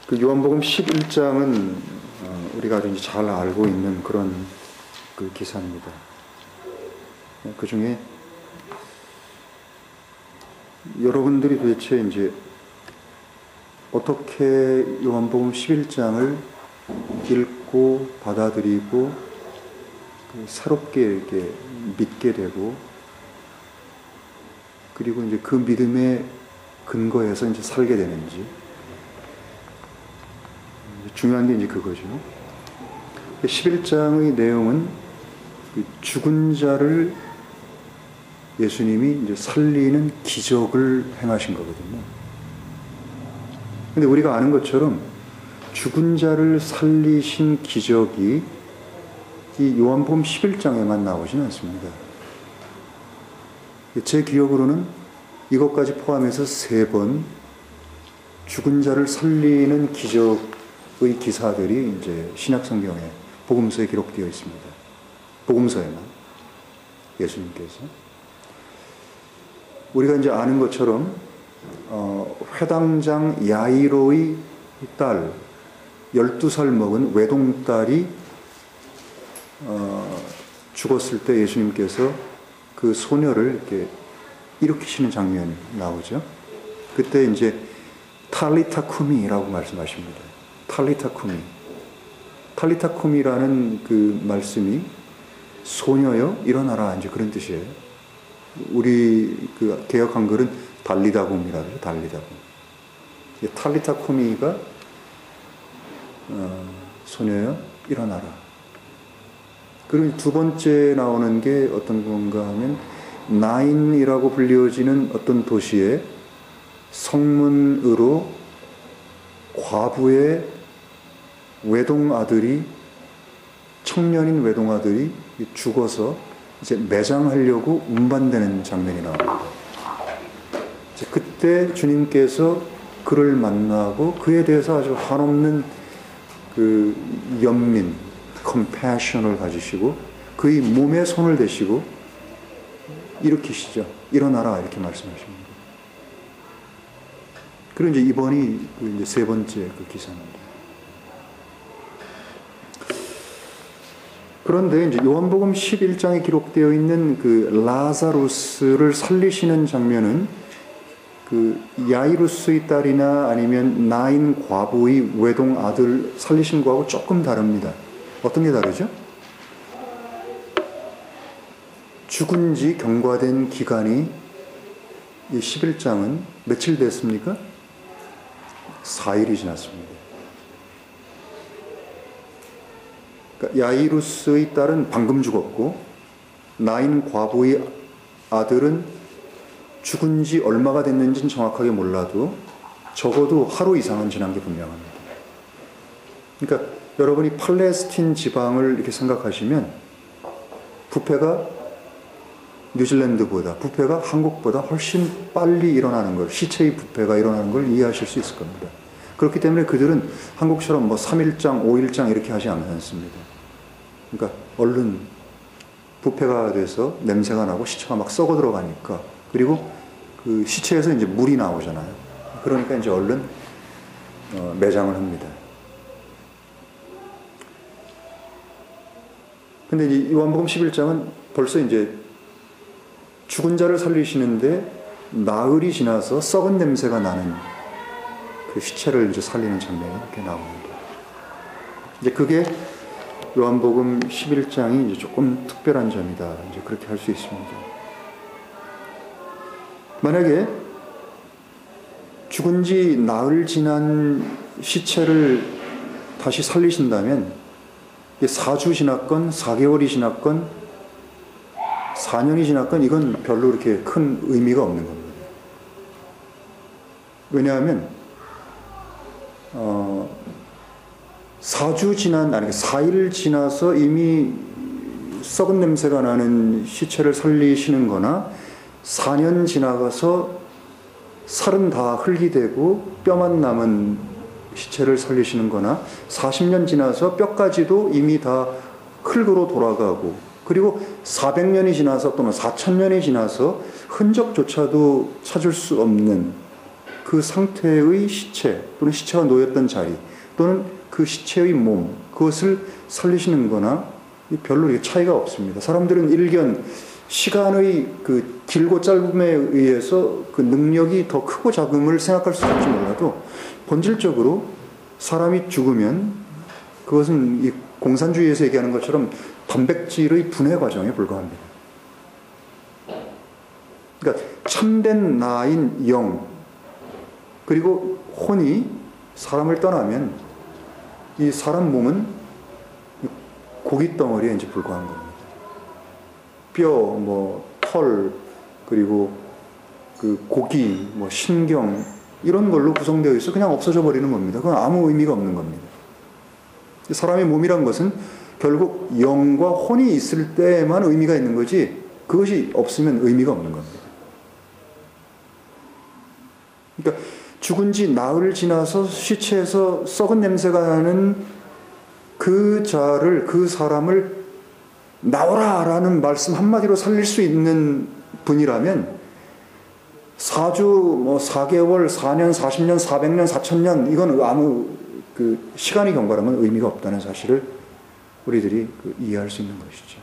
그 요한복음 11장은 우리가 아주 잘 알고 있는 그런 그 기사입니다. 그 중에 여러분들이 도대체 이제 어떻게 요한복음 11장을 읽고 받아들이고 새롭게 이렇게 믿게 되고 그리고 이제 그 믿음의 근거에서 이제 살게 되는지 중요한 게 이제 그거죠. 11장의 내용은 죽은 자를 예수님이 이제 살리는 기적을 행하신 거거든요. 근데 우리가 아는 것처럼 죽은 자를 살리신 기적이 이 요한복음 11장에만 나오지는 않습니다. 제 기억으로는 이것까지 포함해서 3번 죽은 자를 살리는 기적의 기사들이 이제 신약 성경에 복음서에 기록되어 있습니다. 복음서에만 예수님께서 우리가 이제 아는 것처럼 회당장 야이로의 딸 12살 먹은 외동딸이 죽었을 때 예수님께서 그 소녀를 이렇게 일으키시는 장면이 나오죠. 그때 이제 탈리타 쿠미라고 말씀하십니다. 탈리타 쿠미. 탈리타 쿠미라는 그 말씀이 소녀여 일어나라 이제 그런 뜻이에요. 우리 그 개역 한글은 달리다곰이라고 해요. 달리다곰. 탈리타 쿠미가 소녀여 일어나라. 그리고 두 번째 나오는 게 어떤 건가 하면 나인이라고 불리워지는 어떤 도시의 성문으로 과부의 외동아들이 청년인 외동아들이 죽어서 이제 매장하려고 운반되는 장면이 나옵니다. 이제 그때 주님께서 그를 만나고 그에 대해서 아주 한없는 그 연민, 컴패션을 가지시고 그의 몸에 손을 대시고 일으키시죠. 일어나라 이렇게 말씀하십니다. 그리고 이제 이번이 이제 3번째 그 기사입니다. 그런데 이제 요한복음 11장에 기록되어 있는 그 라자루스를 살리시는 장면은 그 야이루스의 딸이나 아니면 나인 과부의 외동 아들 살리신 거하고 조금 다릅니다. 어떤 게 다르죠? 죽은 지 경과된 기간이 이 11장은 며칠 됐습니까? 4일이 지났습니다. 그러니까 야이루스의 딸은 방금 죽었고 나인 과부의 아들은 죽은 지 얼마가 됐는지는 정확하게 몰라도 적어도 하루 이상은 지난 게 분명합니다. 그러니까 여러분이 팔레스틴 지방을 이렇게 생각하시면 부패가 뉴질랜드보다, 부패가 한국보다 훨씬 빨리 일어나는 걸, 시체의 부패가 일어나는 걸 이해하실 수 있을 겁니다. 그렇기 때문에 그들은 한국처럼 뭐 3일장, 5일장 이렇게 하지 않습니다. 그러니까 얼른 부패가 돼서 냄새가 나고 시체가 막 썩어 들어가니까, 그리고 그 시체에서 이제 물이 나오잖아요. 그러니까 이제 얼른 매장을 합니다. 근데 이 요한복음 11장은 벌써 이제 죽은 자를 살리시는데 나흘이 지나서 썩은 냄새가 나는 그 시체를 이제 살리는 장면이 이렇게 나옵니다. 이제 그게 요한복음 11장이 이제 조금 특별한 점이다. 이제 그렇게 할 수 있습니다. 만약에 죽은 지 나흘 지난 시체를 다시 살리신다면 4주 지났건 4개월이 지났건 4년이 지났건 이건 별로 이렇게 큰 의미가 없는 겁니다. 왜냐하면 4주 지난, 아니 4일 지나서 이미 썩은 냄새가 나는 시체를 살리시는 거나 4년 지나가서 살은 다 흙이 되고 뼈만 남은 시체를 살리시는 거나 40년 지나서 뼈까지도 이미 다 흙으로 돌아가고 그리고 400년이 지나서 또는 4000년이 지나서 흔적조차도 찾을 수 없는 그 상태의 시체 또는 시체가 놓였던 자리 또는 그 시체의 몸 그것을 살리시는 거나 별로 차이가 없습니다. 사람들은 일견 시간의 그 길고 짧음에 의해서 그 능력이 더 크고 작음을 생각할 수 있을지 몰라도 본질적으로 사람이 죽으면 그것은 이 공산주의에서 얘기하는 것처럼 단백질의 분해 과정에 불과합니다. 그러니까 참된 나인 영 그리고 혼이 사람을 떠나면 이 사람 몸은 고기 덩어리에 이제 불과한 겁니다. 뼈, 털, 그리고 그 고기, 신경 이런 걸로 구성되어 있어 그냥 없어져 버리는 겁니다. 그건 아무 의미가 없는 겁니다. 사람의 몸이란 것은 결국 영과 혼이 있을 때만 의미가 있는 거지 그것이 없으면 의미가 없는 겁니다. 그러니까 죽은 지 나흘 지나서 시체에서 썩은 냄새가 나는 그 자를, 그 사람을 나오라! 라는 말씀 한마디로 살릴 수 있는 분이라면 4주, 4개월, 4년, 40년, 400년, 4000년 이건 아무 그 시간이 경과라면 의미가 없다는 사실을 우리들이 이해할 수 있는 것이죠.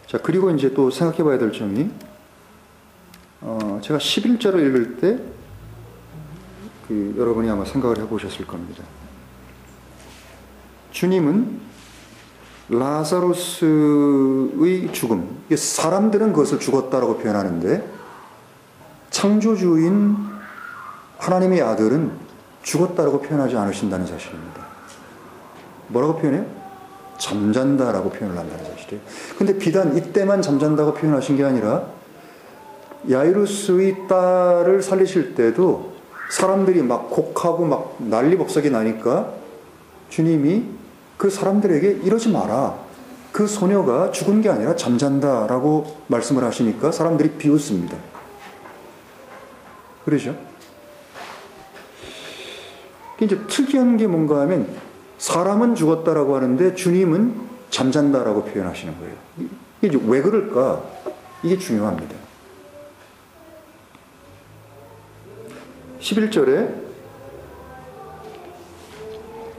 자, 그리고 이제 또 생각해 봐야 될 점이 제가 11절을 읽을 때 여러분이 아마 생각을 해보셨을 겁니다. 주님은 라사로스의 죽음, 사람들은 그것을 죽었다라고 표현하는데 창조주인 하나님의 아들은 죽었다라고 표현하지 않으신다는 사실입니다. 뭐라고 표현해요? 잠잔다라고 표현을 한다는 사실이에요. 근데 비단 이때만 잠잔다고 표현하신 게 아니라 야이루스의 딸을 살리실 때도 사람들이 막 곡하고 막 난리법석이 나니까 주님이 그 사람들에게 이러지 마라. 그 소녀가 죽은 게 아니라 잠잔다라고 말씀을 하시니까 사람들이 비웃습니다. 그러죠? 이제 특이한 게 뭔가 하면 사람은 죽었다라고 하는데 주님은 잠잔다라고 표현하시는 거예요. 이게 왜 그럴까? 이게 중요합니다. 11절에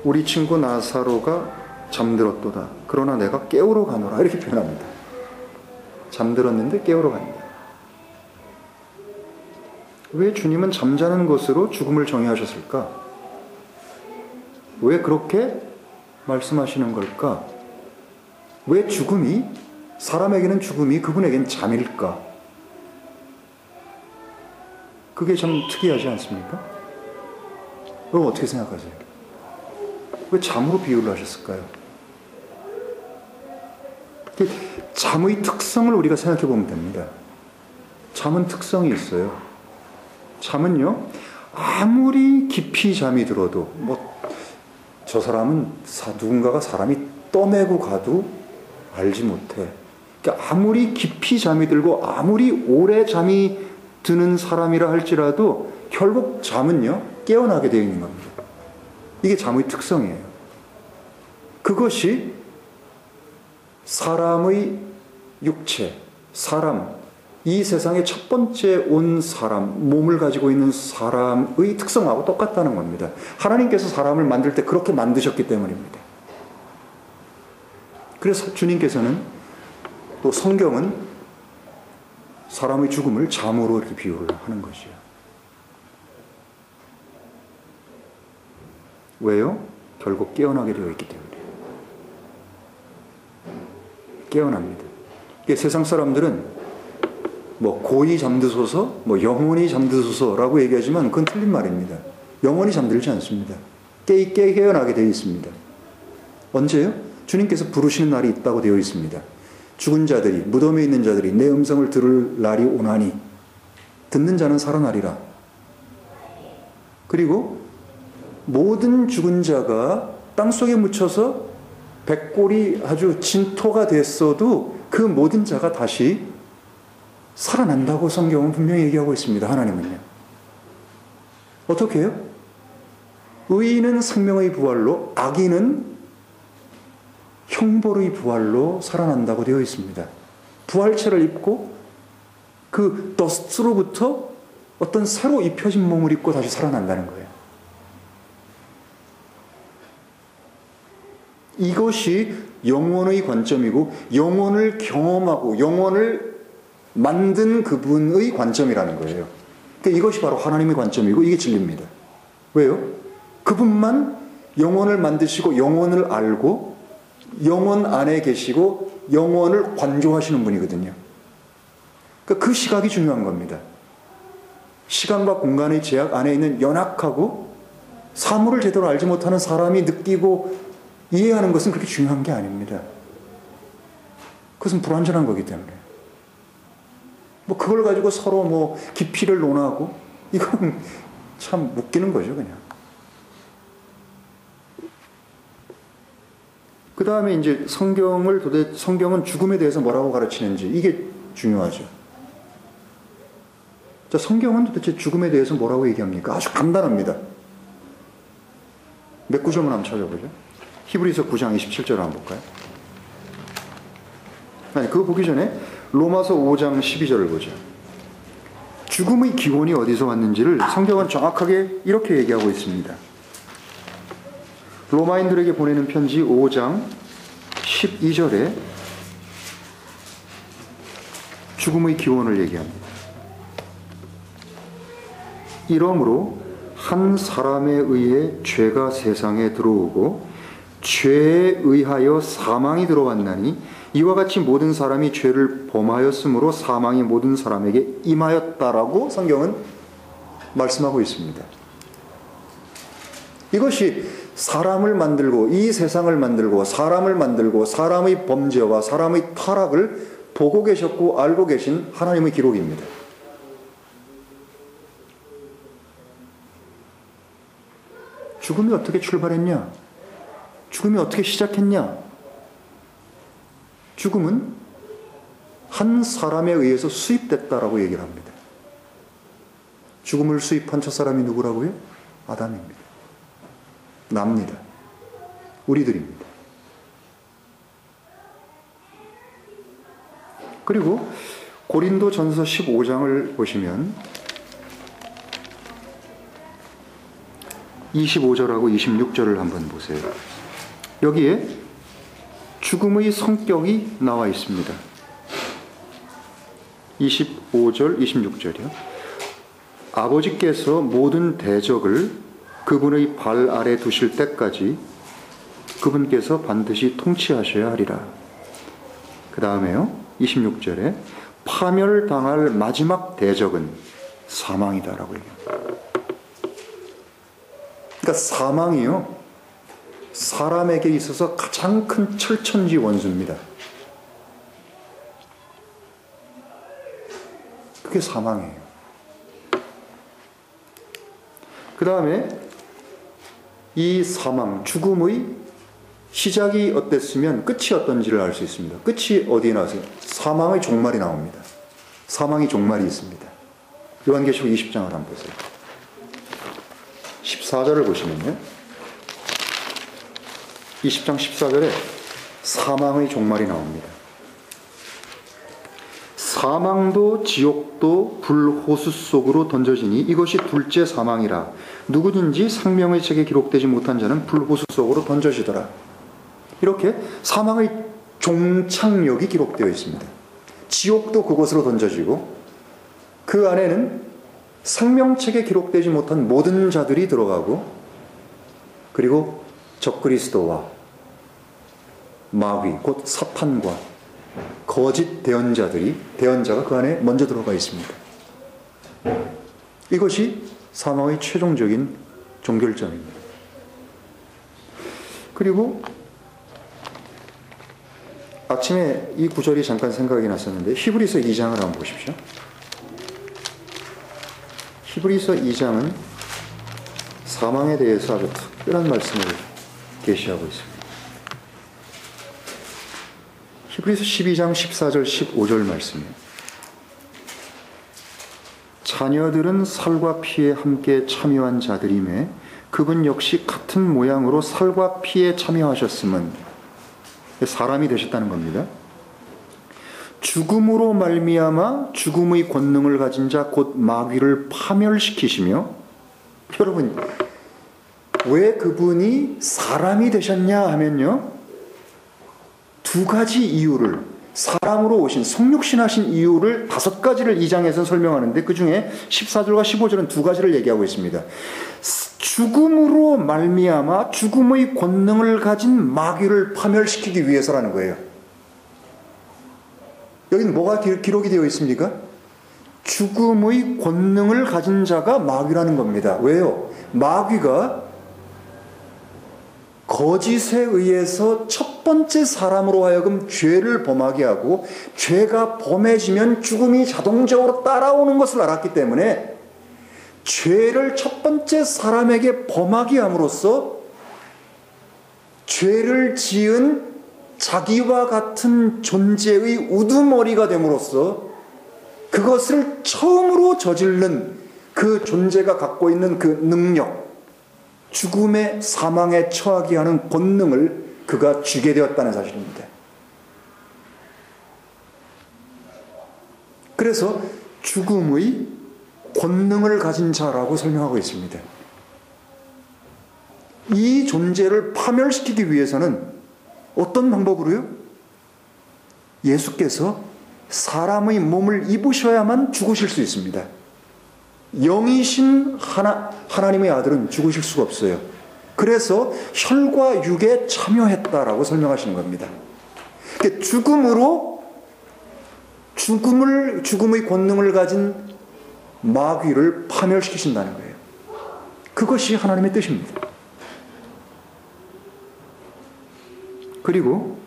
우리 친구 나사로가 잠들었도다. 그러나 내가 깨우러 가노라. 이렇게 표현합니다. 잠들었는데 깨우러 갑니다. 왜 주님은 잠자는 것으로 죽음을 정의하셨을까? 왜 그렇게 말씀하시는 걸까? 왜 죽음이, 사람에게는 죽음이 그분에게는 잠일까? 그게 참 특이하지 않습니까? 그럼 어떻게 생각하세요? 왜 잠으로 비유를 하셨을까요? 잠의 특성을 우리가 생각해 보면 됩니다. 잠은 특성이 있어요. 잠은요, 아무리 깊이 잠이 들어도, 저 사람은 누군가가 사람이 떠매고 가도 알지 못해. 그러니까 아무리 깊이 잠이 들고, 아무리 오래 잠이 드는 사람이라 할지라도, 결국 잠은요, 깨어나게 되어 있는 겁니다. 이게 잠의 특성이에요. 그것이 사람의 육체, 사람, 이 세상에 첫 번째 온 사람, 몸을 가지고 있는 사람의 특성하고 똑같다는 겁니다. 하나님께서 사람을 만들 때 그렇게 만드셨기 때문입니다. 그래서 주님께서는 또 성경은 사람의 죽음을 잠으로 이렇게 비유를 하는 것이에요. 왜요? 결국 깨어나게 되어 있기 때문에. 깨어납니다. 세상 사람들은 고이 잠드소서, 영원히 잠드소서라고 얘기하지만 그건 틀린 말입니다. 영원히 잠들지 않습니다. 깨어나게 되어 있습니다. 언제요? 주님께서 부르시는 날이 있다고 되어 있습니다. 죽은 자들이, 무덤에 있는 자들이 내 음성을 들을 날이 오나니 듣는 자는 살아나리라. 그리고 모든 죽은 자가 땅속에 묻혀서 백골이 아주 진토가 됐어도 그 모든 자가 다시 살아난다고 성경은 분명히 얘기하고 있습니다. 하나님은요. 어떻게 해요? 의인은 생명의 부활로, 악인은 형벌의 부활로 살아난다고 되어 있습니다. 부활체를 입고 그 더스트로부터 어떤 새로 입혀진 몸을 입고 다시 살아난다는 거예요. 이것이 영혼의 관점이고 영혼을 경험하고 영혼을 만든 그분의 관점이라는 거예요. 그러니까 이것이 바로 하나님의 관점이고 이게 진리입니다. 왜요? 그분만 영혼을 만드시고 영혼을 알고 영혼 안에 계시고 영혼을 관조하시는 분이거든요. 그러니까 그 시각이 중요한 겁니다. 시간과 공간의 제약 안에 있는 연약하고 사물을 제대로 알지 못하는 사람이 느끼고 이해하는 것은 그렇게 중요한 게 아닙니다. 그것은 불완전한 거기 때문에. 뭐 그걸 가지고 서로 뭐 깊이를 논하고 이건 참 웃기는 거죠, 그냥. 그 다음에 이제 성경은 죽음에 대해서 뭐라고 가르치는지 이게 중요하죠. 자, 성경은 도대체 죽음에 대해서 뭐라고 얘기합니까? 아주 간단합니다. 몇 구절만 한번 찾아보죠. 히브리서 9장 27절 한번 볼까요? 아니, 그거 보기 전에 로마서 5장 12절을 보죠. 죽음의 기원이 어디서 왔는지를 성경은 정확하게 이렇게 얘기하고 있습니다. 로마인들에게 보내는 편지 5장 12절에 죽음의 기원을 얘기합니다. 이러므로 한 사람에 의해 죄가 세상에 들어오고 죄에 의하여 사망이 들어왔나니 이와 같이 모든 사람이 죄를 범하였으므로 사망이 모든 사람에게 임하였다라고 성경은 말씀하고 있습니다. 이것이 사람을 만들고 이 세상을 만들고 사람을 만들고 사람의 범죄와 사람의 타락을 보고 계셨고 알고 계신 하나님의 기록입니다. 죽음이 어떻게 출발했냐? 죽음이 어떻게 시작했냐? 죽음은 한 사람에 의해서 수입됐다라고 얘기를 합니다. 죽음을 수입한 첫 사람이 누구라고요? 아담입니다. 납니다. 우리들입니다. 그리고 고린도전서 15장을 보시면 25절하고 26절을 한번 보세요. 여기에 죽음의 성격이 나와 있습니다. 25절, 26절이요. 아버지께서 모든 대적을 그분의 발 아래 두실 때까지 그분께서 반드시 통치하셔야 하리라. 그 다음에요. 26절에 파멸당할 마지막 대적은 사망이다라고 얘기합니다. 그러니까 사망이요, 사람에게 있어서 가장 큰 철천지 원수입니다. 그게 사망이에요. 그 다음에 이 사망, 죽음의 시작이 어땠으면 끝이 어떤지를 알 수 있습니다. 끝이 어디에 나오세요? 사망의 종말이 나옵니다. 사망의 종말이 있습니다. 요한계시록 20장을 한번 보세요. 14절을 보시면요. 20장 14절에 사망의 종말이 나옵니다. 사망도 지옥도 불호수 속으로 던져지니 이것이 둘째 사망이라. 누구든지 생명의 책에 기록되지 못한 자는 불호수 속으로 던져지더라. 이렇게 사망의 종착역이 기록되어 있습니다. 지옥도 그곳으로 던져지고 그 안에는 생명책에 기록되지 못한 모든 자들이 들어가고 그리고 적그리스도와 마귀 곧 사탄과 거짓 대언자가 그 안에 먼저 들어가 있습니다. 이것이 사망의 최종적인 종결점입니다. 그리고 아침에 이 구절이 잠깐 생각이 났었는데 히브리서 2장을 한번 보십시오. 히브리서 2장은 사망에 대해서 아주 특별한 말씀을 계시하고 있습니다. 히브리서 12장 14절 15절 말씀이에요. 자녀들은 살과 피에 함께 참여한 자들이매 그분 역시 같은 모양으로 살과 피에 참여하셨음은 사람이 되셨다는 겁니다. 죽음으로 말미암아 죽음의 권능을 가진 자 곧 마귀를 파멸시키시며. 여러분, 왜 그분이 사람이 되셨냐 하면요, 두 가지 이유를, 사람으로 오신, 성육신하신 이유를 5가지를 이 장에서 설명하는데, 그 중에 14절과 15절은 2가지를 얘기하고 있습니다. 죽음으로 말미암아 죽음의 권능을 가진 마귀를 파멸시키기 위해서라는 거예요. 여기는 뭐가 기록이 되어 있습니까? 죽음의 권능을 가진 자가 마귀라는 겁니다. 왜요? 마귀가 거짓에 의해서 첫 번째 사람으로 하여금 죄를 범하게 하고, 죄가 범해지면 죽음이 자동적으로 따라오는 것을 알았기 때문에 죄를 첫 번째 사람에게 범하게 함으로써 죄를 지은 자기와 같은 존재의 우두머리가 됨으로써 그것을 처음으로 저지른 그 존재가 갖고 있는 그 능력, 죽음의 사망에 처하게 하는 권능을 그가 쥐게 되었다는 사실입니다. 그래서 죽음의 권능을 가진 자라고 설명하고 있습니다. 이 존재를 파멸시키기 위해서는 어떤 방법으로요? 예수께서 사람의 몸을 입으셔야만 죽으실 수 있습니다. 영이신 하나님의 아들은 죽으실 수가 없어요. 그래서 혈과 육에 참여했다라고 설명하시는 겁니다. 그러니까 죽음의 권능을 가진 마귀를 파멸시키신다는 거예요. 그것이 하나님의 뜻입니다. 그리고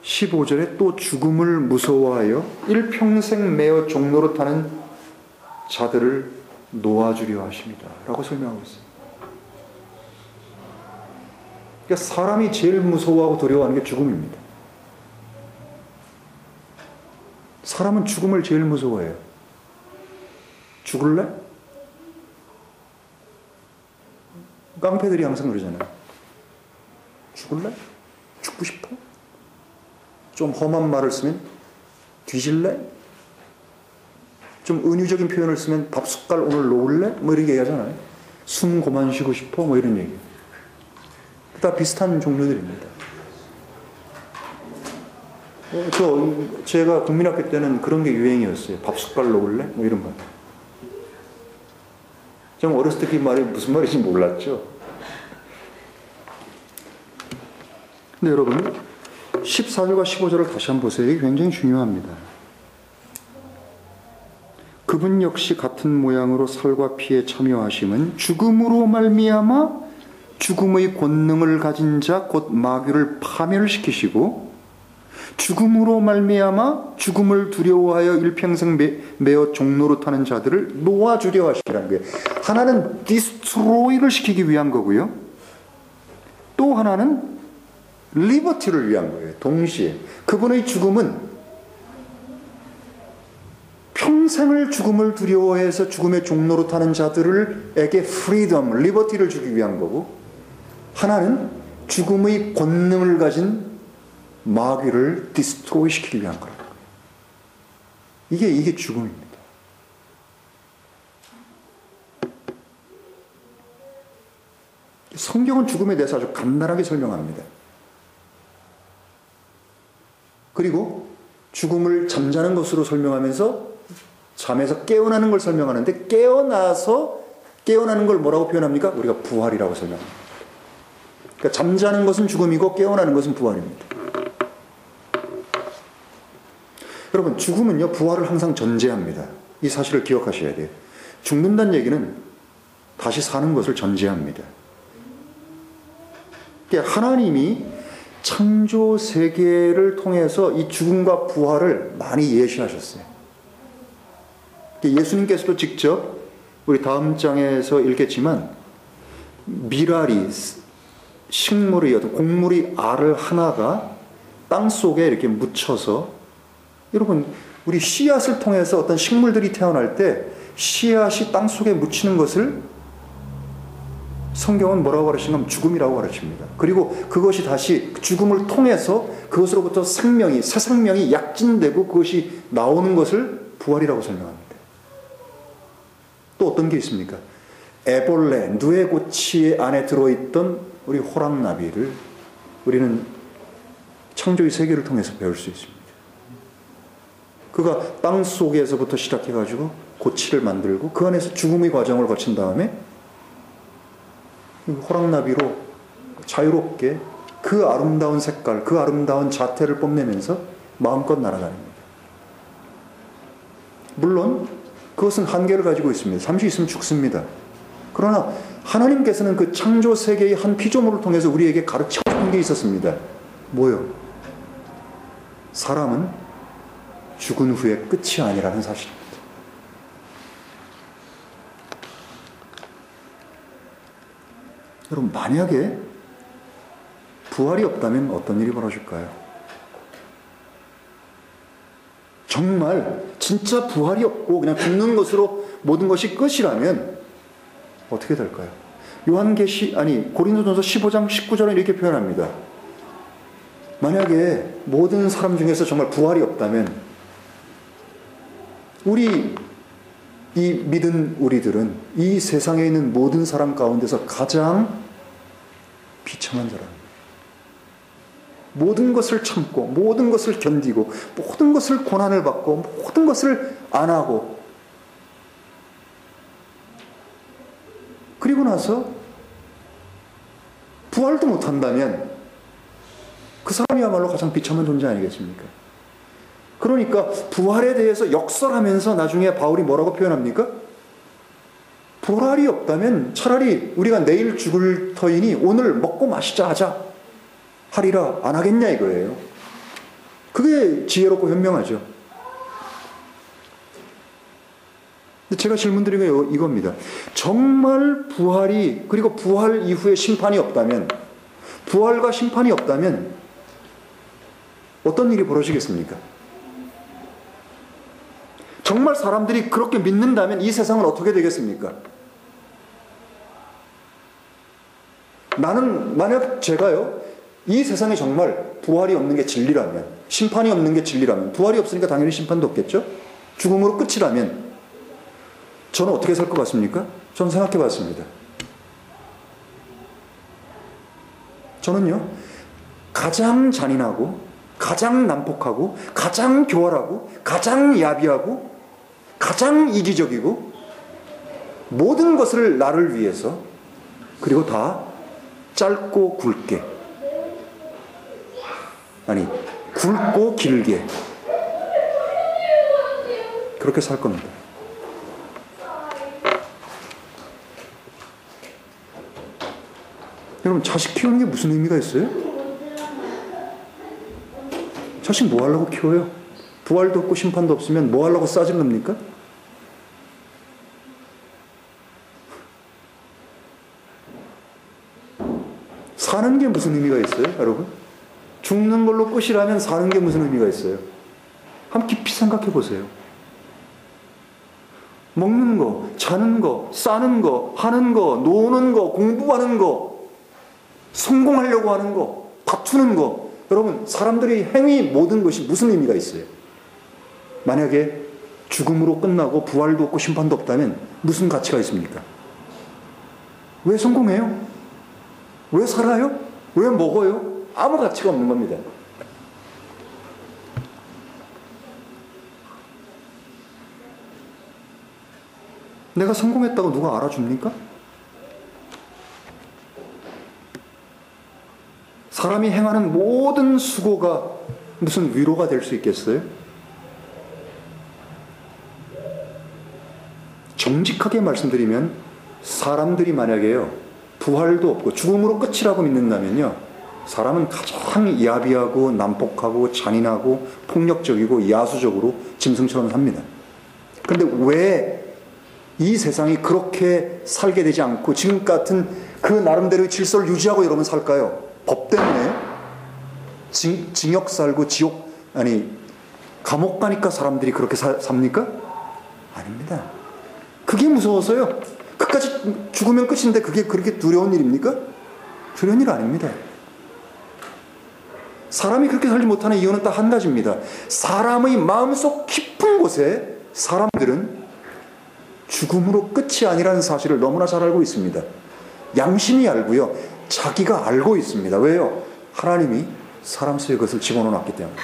15절에 또 죽음을 무서워하여 일평생 매어 종노릇하는 자들을 놓아주려 하십니다 라고 설명하고 있습니다. 그러니까 사람이 제일 무서워하고 두려워하는 게 죽음입니다. 사람은 죽음을 제일 무서워해요. 죽을래? 깡패들이 항상 그러잖아요. 죽을래? 죽고 싶어? 좀 험한 말을 쓰면 뒤질래? 좀 은유적인 표현을 쓰면 밥 숟갈 오늘 놓을래? 뭐 이렇게 얘기하잖아요. 숨 그만 쉬고 싶어? 뭐 이런 얘기. 다 비슷한 종류들입니다. 제가 국민학교 때는 그런 게 유행이었어요. 밥 숟갈 놓을래? 뭐 이런 말. 좀 어렸을 때 그 말이 무슨 말인지 몰랐죠. 근데 여러분, 14절과 15절을 다시 한번 보세요. 이게 굉장히 중요합니다. 그분 역시 같은 모양으로 살과 피에 참여하심은 죽음으로 말미암아 죽음의 권능을 가진 자 곧 마귀를 파멸시키시고, 죽음으로 말미암아 죽음을 두려워하여 일평생 매어 종노릇하는 자들을 놓아주려 하시라는 거예요. 하나는 디스트로이를 시키기 위한 거고요. 또 하나는 리버티를 위한 거예요. 동시에 그분의 죽음은 평생을 죽음을 두려워해서 죽음의 종노릇하는 자들에게 프리덤, 리버티를 주기 위한 거고, 하나는 죽음의 권능을 가진 마귀를 디스트로이 시키기 위한 거예요. 이게 죽음입니다. 성경은 죽음에 대해서 아주 간단하게 설명합니다. 그리고 죽음을 잠자는 것으로 설명하면서 잠에서 깨어나는 걸 설명하는데, 깨어나는 걸 뭐라고 표현합니까? 우리가 부활이라고 설명합니다. 그러니까 잠자는 것은 죽음이고 깨어나는 것은 부활입니다. 여러분, 죽음은요, 부활을 항상 전제합니다. 이 사실을 기억하셔야 돼요. 죽는다는 얘기는 다시 사는 것을 전제합니다. 그러니까 하나님이 창조 세계를 통해서 이 죽음과 부활을 많이 예시하셨어요. 예수님께서도 직접 우리 다음 장에서 읽겠지만, 미라리, 식물의 어떤 곡물의 알을 하나가 땅 속에 이렇게 묻혀서, 여러분, 우리 씨앗을 통해서 어떤 식물들이 태어날 때 씨앗이 땅 속에 묻히는 것을 성경은 뭐라고 가르치냐면 죽음이라고 가르칩니다. 그리고 그것이 다시 죽음을 통해서 그것으로부터 생명이, 새 생명이 약진되고 그것이 나오는 것을 부활이라고 설명합니다. 또 어떤 게 있습니까? 애벌레, 누에고치 안에 들어있던 우리 호랑나비를 우리는 창조의 세계를 통해서 배울 수 있습니다. 그가 땅 속에서부터 시작해가지고 고치를 만들고 그 안에서 죽음의 과정을 거친 다음에 호랑나비로 자유롭게 그 아름다운 색깔, 그 아름다운 자태를 뽐내면서 마음껏 날아다닙니다. 물론 그것은 한계를 가지고 있습니다. 잠시 있으면 죽습니다. 그러나 하나님께서는 그 창조 세계의 한 피조물을 통해서 우리에게 가르치고 싶은 게 있었습니다. 뭐요? 사람은 죽은 후에 끝이 아니라는 사실입니다. 여러분, 만약에 부활이 없다면 어떤 일이 벌어질까요? 정말 진짜 부활이 없고 그냥 죽는 것으로 모든 것이 끝이라면 어떻게 될까요? 고린도전서 15장 19절은 이렇게 표현합니다. 만약에 모든 사람 중에서 정말 부활이 없다면 이 믿은 우리들은 이 세상에 있는 모든 사람 가운데서 가장 비참한 자랍니다. 모든 것을 참고 모든 것을 견디고 모든 것을 고난을 받고 모든 것을 안 하고 그리고 나서 부활도 못한다면 그 사람이야말로 가장 비참한 존재 아니겠습니까? 그러니까 부활에 대해서 역설하면서 나중에 바울이 뭐라고 표현합니까? 부활이 없다면 차라리 우리가 내일 죽을 터이니 오늘 먹고 마시자 하자 하리라 안 하겠냐 이거예요. 그게 지혜롭고 현명하죠. 제가 질문 드린 게 이겁니다. 정말 부활이 그리고 부활 이후에 심판이 없다면 부활과 심판이 없다면 어떤 일이 벌어지겠습니까? 정말 사람들이 그렇게 믿는다면 이 세상은 어떻게 되겠습니까? 나는 만약 제가요 이 세상에 정말 부활이 없는 게 진리라면 심판이 없는 게 진리라면 부활이 없으니까 당연히 심판도 없겠죠? 죽음으로 끝이라면 저는 어떻게 살 것 같습니까? 저는 생각해 봤습니다. 저는요 가장 잔인하고 가장 난폭하고 가장 교활하고 가장 야비하고 가장 이기적이고 모든 것을 나를 위해서 그리고 다 짧고 굵게 굵고 길게 그렇게 살 겁니다. 여러분 자식 키우는 게 무슨 의미가 있어요? 자식 뭐 하려고 키워요? 부활도 없고 심판도 없으면 뭐 하려고 싸진 겁니까? 사는 게 무슨 의미가 있어요, 여러분? 죽는 걸로 끝이라면 사는 게 무슨 의미가 있어요? 한번 깊이 생각해 보세요. 먹는 거, 자는 거, 싸는 거, 하는 거, 노는 거, 공부하는 거, 성공하려고 하는 거, 다투는 거. 여러분, 사람들의 행위 모든 것이 무슨 의미가 있어요? 만약에 죽음으로 끝나고 부활도 없고 심판도 없다면 무슨 가치가 있습니까? 왜 성공해요? 왜 살아요? 왜 먹어요? 아무 가치가 없는 겁니다. 내가 성공했다고 누가 알아줍니까? 사람이 행하는 모든 수고가 무슨 위로가 될 수 있겠어요? 정직하게 말씀드리면 사람들이 만약에요 부활도 없고 죽음으로 끝이라고 믿는다면요 사람은 가장 야비하고 난폭하고 잔인하고 폭력적이고 야수적으로 짐승처럼 삽니다. 그런데 왜 이 세상이 그렇게 살게 되지 않고 지금 같은 그 나름대로의 질서를 유지하고 여러분 살까요? 법 때문에 징역 살고 감옥 가니까 사람들이 그렇게 삽니까? 아닙니다. 그게 무서워서요. 그 끝까지 죽으면 끝인데 그게 그렇게 두려운 일입니까? 두려운 일 아닙니다. 사람이 그렇게 살지 못하는 이유는 딱 한 가지입니다. 사람의 마음속 깊은 곳에 사람들은 죽음으로 끝이 아니라는 사실을 너무나 잘 알고 있습니다. 양심이 알고요. 자기가 알고 있습니다. 왜요? 하나님이 사람 속에 그것을 집어넣어놨기 때문에.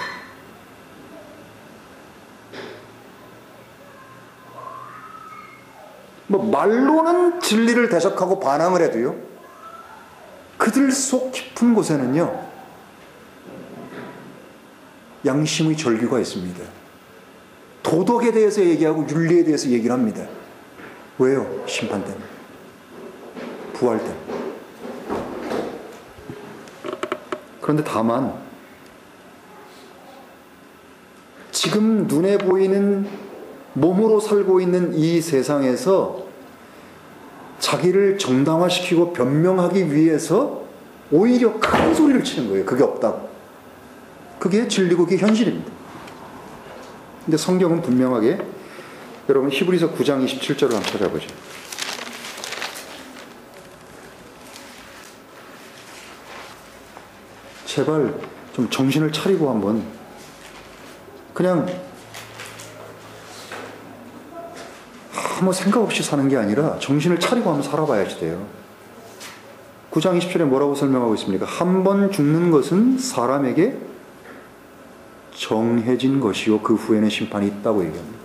말로는 진리를 대적하고 반항을 해도요, 그들 속 깊은 곳에는요, 양심의 절규가 있습니다. 도덕에 대해서 얘기하고 윤리에 대해서 얘기를 합니다. 왜요? 심판 때문에. 부활 때문에. 그런데 다만 지금 눈에 보이는 몸으로 살고 있는 이 세상에서 자기를 정당화시키고 변명하기 위해서 오히려 큰 소리를 치는 거예요. 그게 없다고. 그게 진리고 그게 현실입니다. 근데 성경은 분명하게, 여러분 히브리서 9장 27절을 한번 찾아보죠. 제발 좀 정신을 차리고 한번 그냥 아무 생각 없이 사는 게 아니라 정신을 차리고 한번 살아봐야지 돼요. 9장 20절에 뭐라고 설명하고 있습니까? 한 번 죽는 것은 사람에게 정해진 것이요 그 후에는 심판이 있다고 얘기합니다.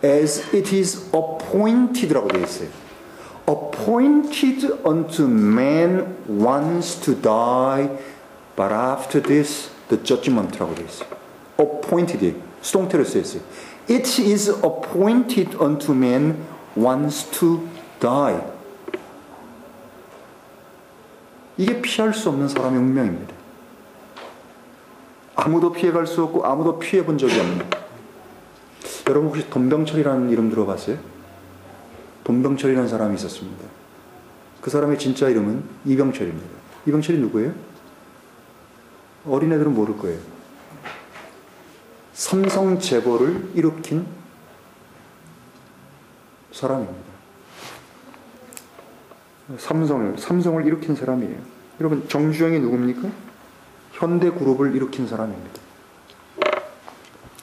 As it is appointed라고 되어 있어요. Appointed unto man once to die, but after this the judgment라고 되어 있어요. Appointed, 수동태로 쓰여 있어요. It is appointed unto man once to die. 이게 피할 수 없는 사람의 운명입니다. 아무도 피해갈 수 없고 아무도 피해본 적이 없는. 여러분 혹시 돈병철이라는 이름 들어봤어요? 돈병철이라는 사람이 있었습니다. 그 사람의 진짜 이름은 이병철입니다. 이병철이 누구예요? 어린애들은 모를 거예요. 삼성 재벌을 일으킨 사람입니다. 삼성을 일으킨 사람이에요. 여러분 정주영이 누굽니까? 현대그룹을 일으킨 사람입니다.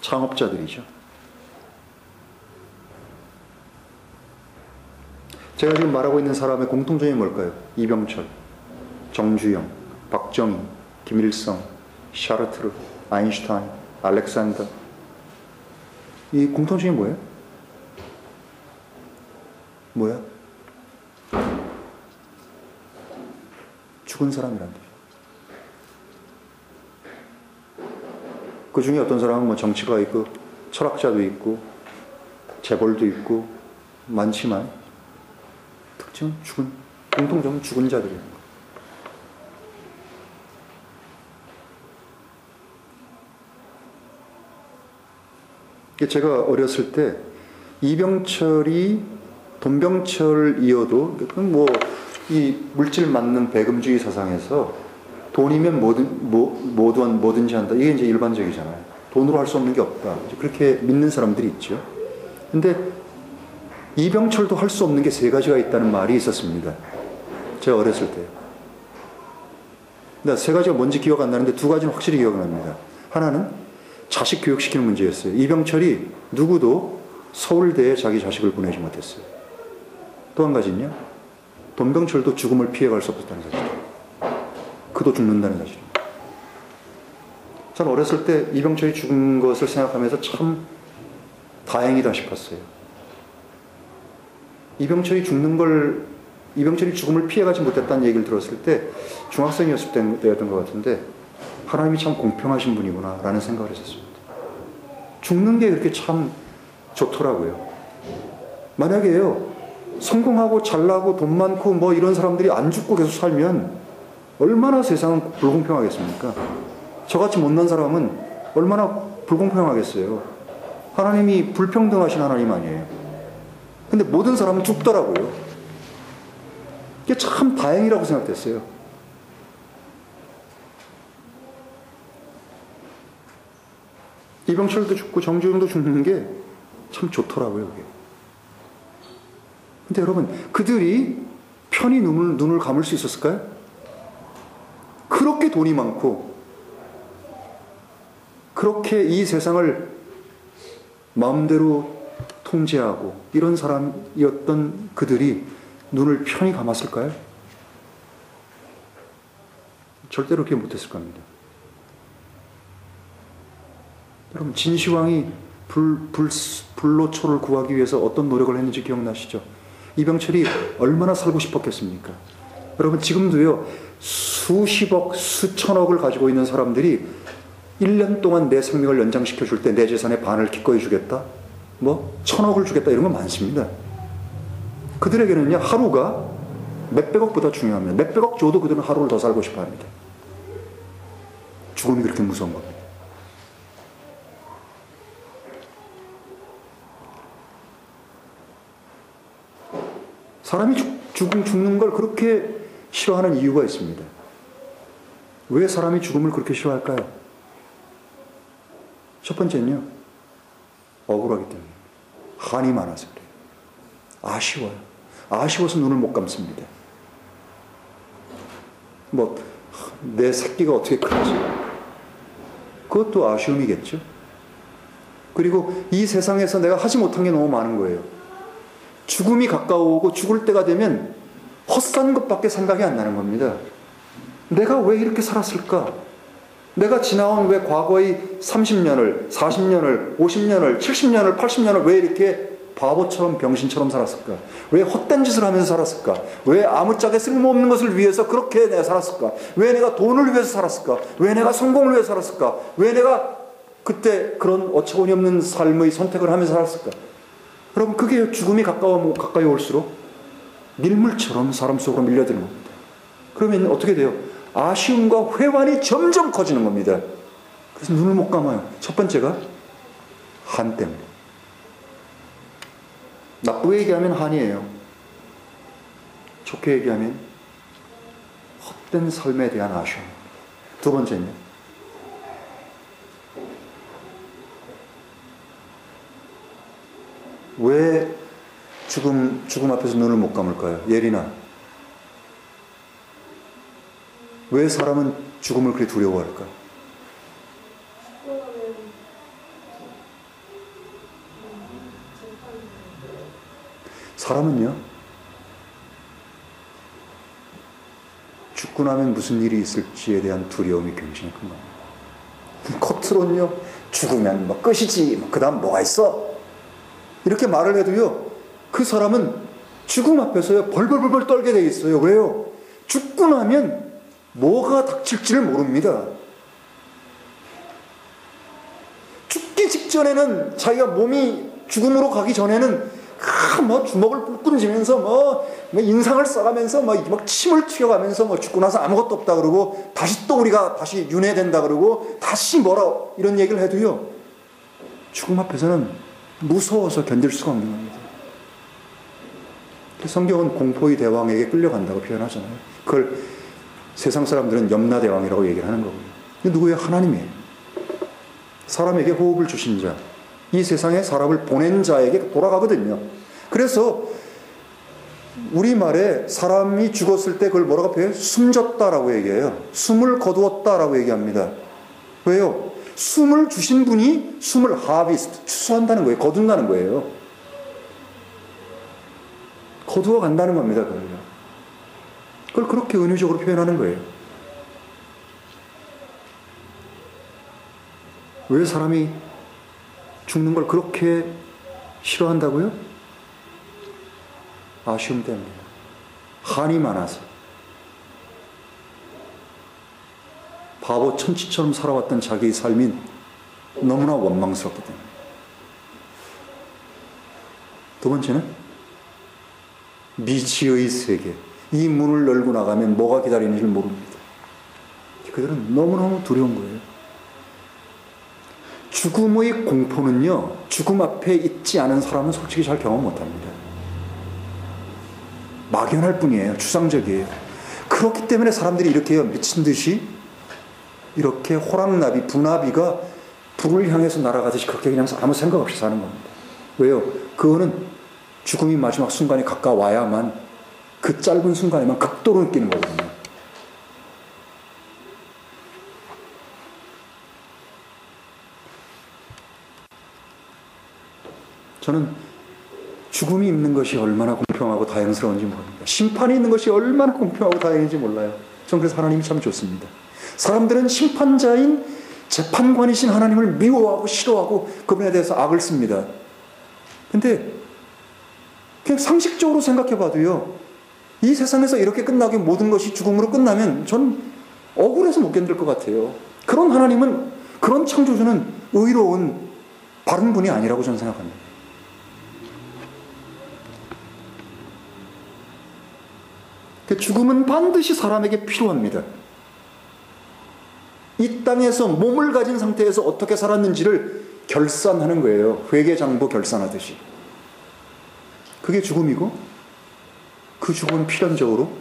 창업자들이죠. 제가 지금 말하고 있는 사람의 공통점이 뭘까요? 이병철, 정주영, 박정희, 김일성, 샤르트르, 아인슈타인, 알렉산더. 이 공통점이 뭐예요? 뭐야? 죽은 사람이란 뜻이에요. 그 중에 어떤 사람은 뭐 정치가 있고 철학자도 있고 재벌도 있고 많지만 특징은 죽은, 공통점은 죽은 자들이에요. 제가 어렸을 때 이병철이 돈병철을 이어도 뭐 이 물질 만능 배금주의 사상에서 돈이면 뭐든지 한다. 이게 이제 일반적이잖아요. 돈으로 할 수 없는 게 없다. 그렇게 믿는 사람들이 있죠. 근데 이병철도 할 수 없는 게 세 가지가 있다는 말이 있었습니다. 제가 어렸을 때. 근데 세 가지가 뭔지 기억 안 나는데 두 가지는 확실히 기억납니다. 하나는 자식 교육시키는 문제였어요. 이병철이 누구도 서울대에 자기 자식을 보내지 못했어요. 또 한 가지는요. 돈병철도 죽음을 피해갈 수 없었다는 사실이에요. 그도 죽는다는 사실입니다. 저는 어렸을 때 이병철이 죽은 것을 생각하면서 참 다행이다 싶었어요. 이병철이 죽음을 피해가지 못했다는 얘기를 들었을 때 중학생이었을 때였던 것 같은데 하나님이 참 공평하신 분이구나 라는 생각을 했었습니다. 죽는 게 그렇게 참 좋더라고요. 만약에요 성공하고 잘나고 돈 많고 뭐 이런 사람들이 안 죽고 계속 살면 얼마나 세상은 불공평하겠습니까? 저같이 못난 사람은 얼마나 불공평하겠어요. 하나님이 불평등하신 하나님 아니에요. 근데 모든 사람은 죽더라고요. 이게 참 다행이라고 생각됐어요. 이병철도 죽고 정주영도 죽는 게 참 좋더라고요, 그게. 근데 여러분, 그들이 편히 눈을 감을 수 있었을까요? 그렇게 돈이 많고, 그렇게 이 세상을 마음대로 통제하고, 이런 사람이었던 그들이 눈을 편히 감았을까요? 절대로 그렇게 못했을 겁니다. 여러분, 진시황이 불로초를 구하기 위해서 어떤 노력을 했는지 기억나시죠? 이병철이 얼마나 살고 싶었겠습니까? 여러분, 지금도요, 수십억, 수천억을 가지고 있는 사람들이 1년 동안 내 생명을 연장시켜 줄 때 내 재산의 반을 기꺼이 주겠다? 뭐 1,000억을 주겠다, 이런 건 많습니다. 그들에게는요, 하루가 몇백억보다 중요합니다. 몇백억 줘도 그들은 하루를 더 살고 싶어 합니다. 죽음이 그렇게 무서운 겁니다. 사람이 죽는 걸 그렇게 싫어하는 이유가 있습니다. 왜 사람이 죽음을 그렇게 싫어할까요? 첫 번째는요, 억울하기 때문에. 한이 많아서 그래요. 아쉬워요. 아쉬워서 눈을 못 감습니다. 내 새끼가 어떻게 크지? 그것도 아쉬움이겠죠. 그리고 이 세상에서 내가 하지 못한 게 너무 많은 거예요. 죽음이 가까워오고 죽을 때가 되면 헛산 것밖에 생각이 안 나는 겁니다. 내가 왜 이렇게 살았을까? 내가 지나온 왜 과거의 30년을, 40년을, 50년을, 70년을, 80년을 왜 이렇게 바보처럼 병신처럼 살았을까? 왜 헛된 짓을 하면서 살았을까? 왜 아무짝에 쓸모없는 것을 위해서 그렇게 내가 살았을까? 왜 내가 돈을 위해서 살았을까? 왜 내가 성공을 위해서 살았을까? 왜 내가 그때 그런 어처구니 없는 삶의 선택을 하면서 살았을까? 여러분, 그게 죽음이 가까이 올수록 밀물처럼 사람 속으로 밀려드는 겁니다. 그러면 어떻게 돼요? 아쉬움과 회환이 점점 커지는 겁니다. 그래서 눈을 못 감아요. 첫 번째가 한 때문에. 나쁘게 얘기하면 한이에요. 좋게 얘기하면 헛된 삶에 대한 아쉬움. 두 번째는요, 왜 죽음 앞에서 눈을 못 감을까요? 예린아, 왜 사람은 죽음을 그렇게 두려워할까? 사람은요, 죽고 나면 무슨 일이 있을지에 대한 두려움이 굉장히 큰 겁니다. 겉으로는요, 죽으면 뭐 끝이지, 그 다음 뭐가 있어? 이렇게 말을 해도요, 그 사람은 죽음 앞에서요, 벌벌벌 떨게 돼 있어요. 왜요? 죽고 나면 뭐가 닥칠지를 모릅니다. 죽기 직전에는 자기가 몸이 죽음으로 가기 전에는 주먹을 뿔끈지면서 인상을 써가면서 막 침을 튀어가면서 죽고 나서 아무것도 없다 그러고 다시 또 우리가 다시 윤회된다 그러고 다시 이런 얘기를 해도요, 죽음 앞에서는 무서워서 견딜 수가 없는 겁니다. 성경은 공포의 대왕에게 끌려간다고 표현하잖아요. 그걸 세상 사람들은 염라대왕이라고 얘기를 하는 거고요. 누구예요? 하나님이에요. 사람에게 호흡을 주신 자, 이 세상에 사람을 보낸 자에게 돌아가거든요. 그래서 우리말에 사람이 죽었을 때 그걸 뭐라고 표현해요? 숨졌다라고 얘기해요. 숨을 거두었다라고 얘기합니다. 왜요? 숨을 주신 분이 숨을 추수한다는 거예요. 거둔다는 거예요. 거두어 간다는 겁니다. 그걸 그렇게 은유적으로 표현하는 거예요. 왜 사람이 죽는 걸 그렇게 싫어한다고요? 아쉬움 때문에. 한이 많아서. 바보 천치처럼 살아왔던 자기의 삶이 너무나 원망스럽기 때문에. 두 번째는 미지의 세계. 이 문을 열고 나가면 뭐가 기다리는지를 모릅니다. 그들은 너무너무 두려운 거예요. 죽음의 공포는요, 죽음 앞에 있지 않은 사람은 솔직히 잘 경험 못합니다. 막연할 뿐이에요. 추상적이에요. 그렇기 때문에 사람들이 이렇게 미친 듯이 이렇게 호랑나비, 부나비가 불을 향해서 날아가듯이 그렇게 그냥 아무 생각 없이 사는 겁니다. 왜요? 그거는 죽음이 마지막 순간에 가까워야만, 그 짧은 순간에만 극도로 느끼는 거거든요. 저는 죽음이 있는 것이 얼마나 공평하고 다행스러운지 모릅니다. 심판이 있는 것이 얼마나 공평하고 다행인지 몰라요. 저는 그래서 하나님이 참 좋습니다. 사람들은 심판자인 재판관이신 하나님을 미워하고 싫어하고 그분에 대해서 악을 씁니다. 근데 그냥 상식적으로 생각해 봐도요, 이 세상에서 이렇게 끝나게 모든 것이 죽음으로 끝나면 전 억울해서 못 견딜 것 같아요. 그런 하나님은, 그런 창조주는 의로운 바른 분이 아니라고 저는 생각합니다. 죽음은 반드시 사람에게 필요합니다. 이 땅에서 몸을 가진 상태에서 어떻게 살았는지를 결산하는 거예요. 회계장부 결산하듯이. 그게 죽음이고, 그 죽음은 필연적으로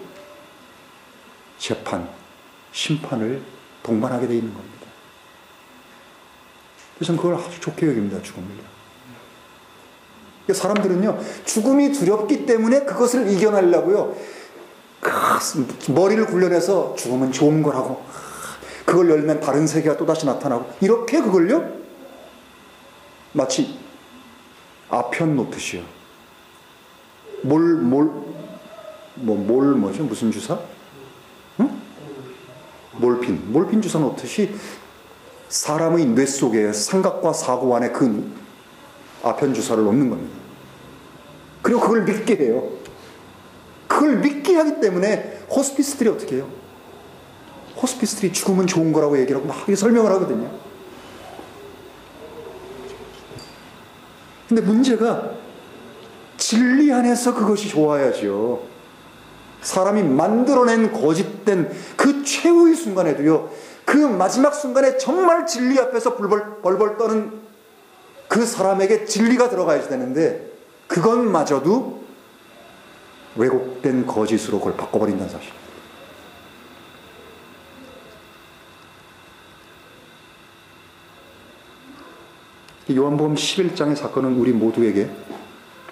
재판, 심판을 동반하게 되어 있는 겁니다. 그래서 저는 그걸 아주 좋게 여깁니다, 죽음을요. 사람들은요, 죽음이 두렵기 때문에 그것을 이겨내려고요, 머리를 굴려내서 죽음은 좋은 거라고, 그걸 열면 다른 세계가 또다시 나타나고, 이렇게 그걸요 마치 아편 놓듯이요, 뭐죠? 무슨 주사? 응? 몰핀 주사 놓듯이 사람의 뇌 속에 삼각과 사고 안에 그 아편 주사를 놓는 겁니다. 그리고 그걸 믿게 해요. 그걸 믿게 하기 때문에 호스피스들이 어떻게 해요? 호스피스들이 죽음은 좋은 거라고 얘기를 하고 막 설명을 하거든요. 근데 문제가 진리 안에서 그것이 좋아야죠. 사람이 만들어낸 거짓된 그 최후의 순간에도요, 그 마지막 순간에 정말 진리 앞에서 벌벌 떠는 그 사람에게 진리가 들어가야 되는데, 그것마저도 왜곡된 거짓으로 그걸 바꿔버린다는 사실. 요한복음 11장의 사건은 우리 모두에게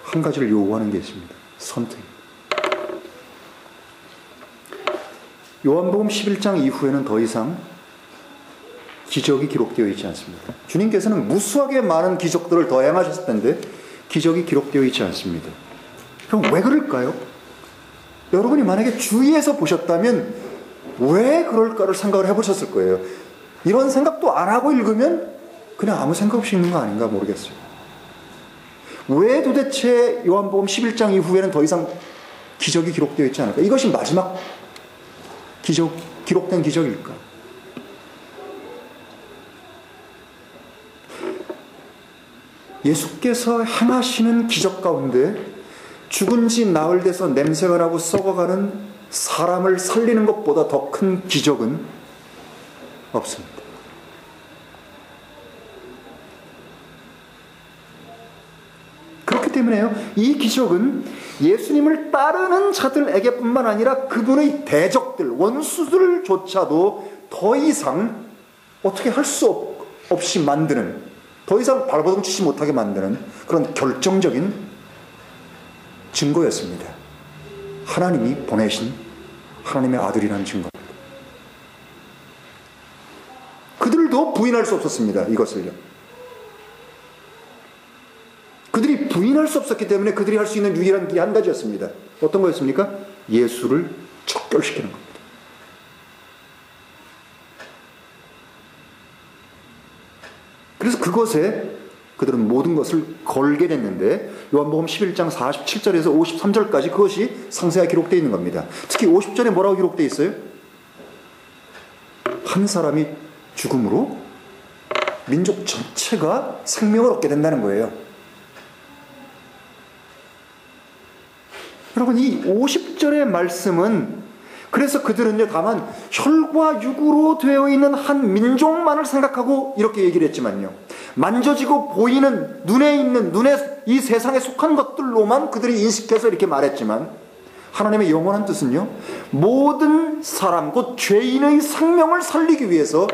한 가지를 요구하는 게 있습니다. 선택입니다. 요한복음 11장 이후에는 더 이상 기적이 기록되어 있지 않습니다. 주님께서는 무수하게 많은 기적들을 더 행하셨을 텐데 기적이 기록되어 있지 않습니다. 그럼 왜 그럴까요? 여러분이 만약에 주위에서 보셨다면 왜 그럴까를 생각을 해보셨을 거예요. 이런 생각도 안 하고 읽으면 그냥 아무 생각 없이 읽는 거 아닌가 모르겠어요. 왜 도대체 요한복음 11장 이후에는 더 이상 기적이 기록되어 있지 않을까? 이것이 마지막 기록된 기적일까? 예수께서 행하시는 기적 가운데 죽은 지 나흘 돼서 냄새가 나고 썩어가는 사람을 살리는 것보다 더 큰 기적은 없습니다. 그렇기 때문에요, 이 기적은 예수님을 따르는 자들에게뿐만 아니라 그분의 대적들, 원수들조차도 더 이상 어떻게 할 수 없이 만드는, 더 이상 발버둥 치지 못하게 만드는 그런 결정적인 증거였습니다. 하나님이 보내신 하나님의 아들이라는 증거입니다. 그들도 부인할 수 없었습니다. 이것을요. 그들이 부인할 수 없었기 때문에 그들이 할 수 있는 유일한 길이 한 가지였습니다. 어떤 거였습니까? 예수를 척결시키는 겁니다. 그래서 그것에 그들은 모든 것을 걸게 됐는데, 요한복음 11장 47절에서 53절까지 그것이 상세하게 기록되어 있는 겁니다. 특히 50절에 뭐라고 기록되어 있어요? 한 사람이 죽음으로 민족 전체가 생명을 얻게 된다는 거예요. 여러분, 이 50절의 말씀은, 그래서 그들은요, 다만 혈과 육으로 되어 있는 한 민족만을 생각하고 이렇게 얘기를 했지만요, 만져지고 보이는 눈에 이 세상에 속한 것들로만 그들이 인식해서 이렇게 말했지만, 하나님의 영원한 뜻은요, 모든 사람, 곧 죄인의 생명을 살리기 위해서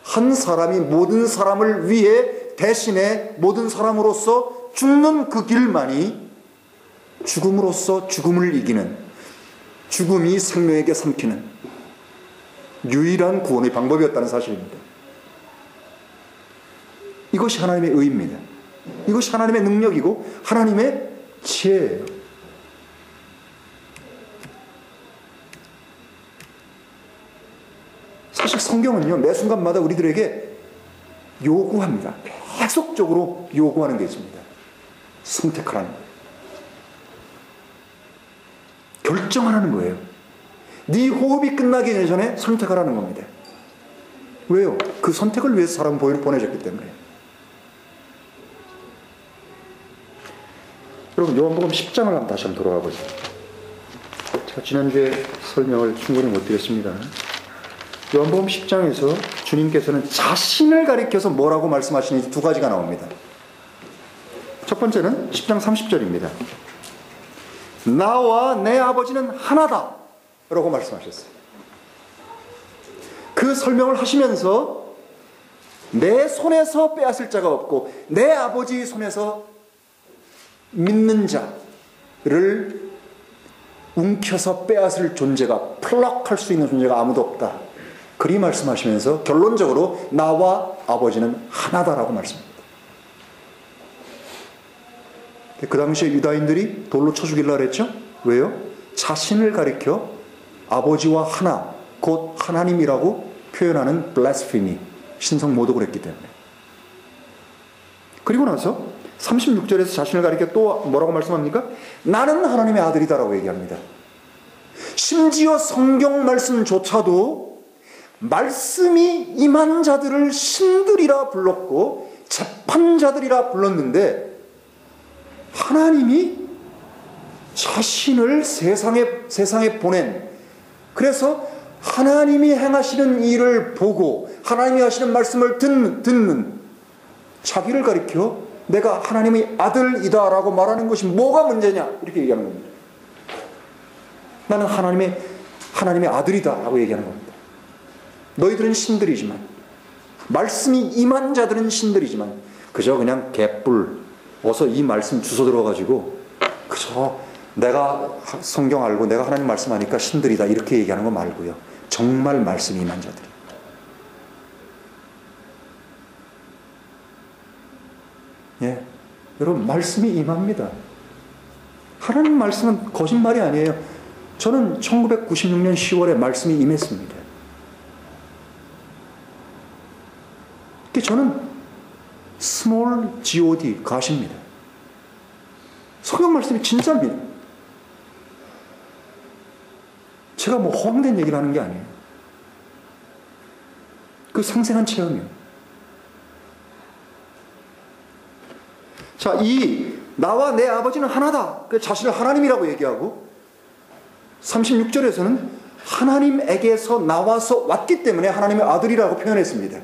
한 사람이 모든 사람을 위해 대신에 모든 사람으로서 죽는 그 길만이 죽음으로써 죽음을 이기는, 죽음이 생명에게 삼키는 유일한 구원의 방법이었다는 사실입니다. 이것이 하나님의 의입니다. 이것이 하나님의 능력이고 하나님의 지혜예요. 사실 성경은요, 매 순간마다 우리들에게 요구합니다. 계속적으로 요구하는 게 있습니다. 선택하라는 거예요. 결정하라는 거예요. 네 호흡이 끝나기 전에 선택하라는 겁니다. 왜요? 그 선택을 위해서 사람 보내졌기 때문에. 여러분, 요한복음 10장을 다시 한번 돌아가 보죠. 제가 지난주에 설명을 충분히 못 드렸습니다. 요한복음 10장에서 주님께서는 자신을 가리켜서 뭐라고 말씀하시는지 두 가지가 나옵니다. 첫 번째는 10장 30절입니다. 나와 내 아버지는 하나다 라고 말씀하셨어요. 그 설명을 하시면서 내 손에서 빼앗을 자가 없고 내 아버지 손에서 믿는 자를 움켜서 빼앗을 존재가, 플럭할 수 있는 존재가 아무도 없다. 그리 말씀하시면서 결론적으로 나와 아버지는 하나다라고 말씀합니다. 그 당시에 유다인들이 돌로 쳐 죽이려고 했죠? 왜요? 자신을 가리켜 아버지와 하나, 곧 하나님이라고 표현하는 블라스피미, 신성 모독을 했기 때문에. 그리고 나서 36절에서 자신을 가리켜 또 뭐라고 말씀합니까? 나는 하나님의 아들이다라고 얘기합니다. 심지어 성경 말씀조차도 말씀이 임한 자들을 신들이라 불렀고 재판자들이라 불렀는데 하나님이 자신을 세상에 보낸, 그래서 하나님이 행하시는 일을 보고 하나님이 하시는 말씀을 듣는 자기를 가리켜 내가 하나님의 아들이다 라고 말하는 것이 뭐가 문제냐 이렇게 얘기하는 겁니다. 나는 하나님의 아들이다 라고 얘기하는 겁니다. 너희들은 신들이지만, 말씀이 임한 자들은 신들이지만 그저 그냥 개뿔 어서 이 말씀 주워 들어가지고 그저 내가 성경 알고 내가 하나님 말씀하니까 신들이다 이렇게 얘기하는 거 말고요. 정말 말씀이 임한 자들이. 예, 여러분, 말씀이 임합니다. 하나님 말씀은 거짓말이 아니에요. 저는 1996년 10월에 말씀이 임했습니다. 저는 small god, 가십니다. 성경 말씀이 진짜입니다. 제가 뭐 허황된 얘기를 하는 게 아니에요. 그 생생한 체험이에요. 자, 이 나와 내 아버지는 하나다. 그 자신을 하나님이라고 얘기하고 36절에서는 하나님에게서 나와서 왔기 때문에 하나님의 아들이라고 표현했습니다.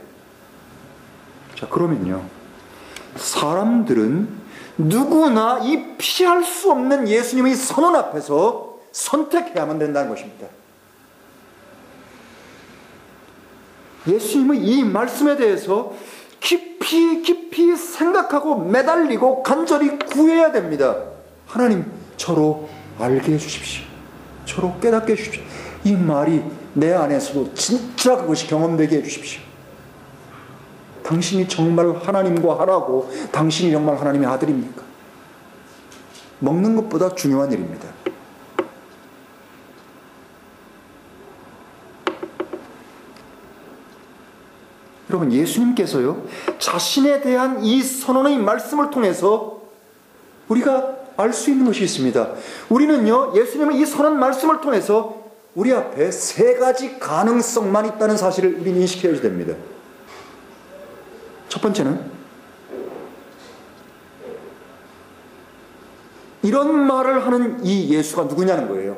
자, 그러면요, 사람들은 누구나 이 피할 수 없는 예수님의 선언 앞에서 선택해야만 된다는 것입니다. 예수님의 이 말씀에 대해서 깊이 생각하고 매달리고 간절히 구해야 됩니다. 하나님, 저로 알게 해주십시오. 저로 깨닫게 해주십시오. 이 말이 내 안에서도 진짜 그것이 경험되게 해주십시오. 당신이 정말 하나님과 하나고 당신이 정말 하나님의 아들입니까? 먹는 것보다 중요한 일입니다. 여러분, 예수님께서요, 자신에 대한 이 선언의 말씀을 통해서 우리가 알 수 있는 것이 있습니다. 우리는요, 예수님의 이 선언 말씀을 통해서 우리 앞에 세 가지 가능성만 있다는 사실을 우리는 인식해야 됩니다. 첫 번째는 이런 말을 하는 이 예수가 누구냐는 거예요.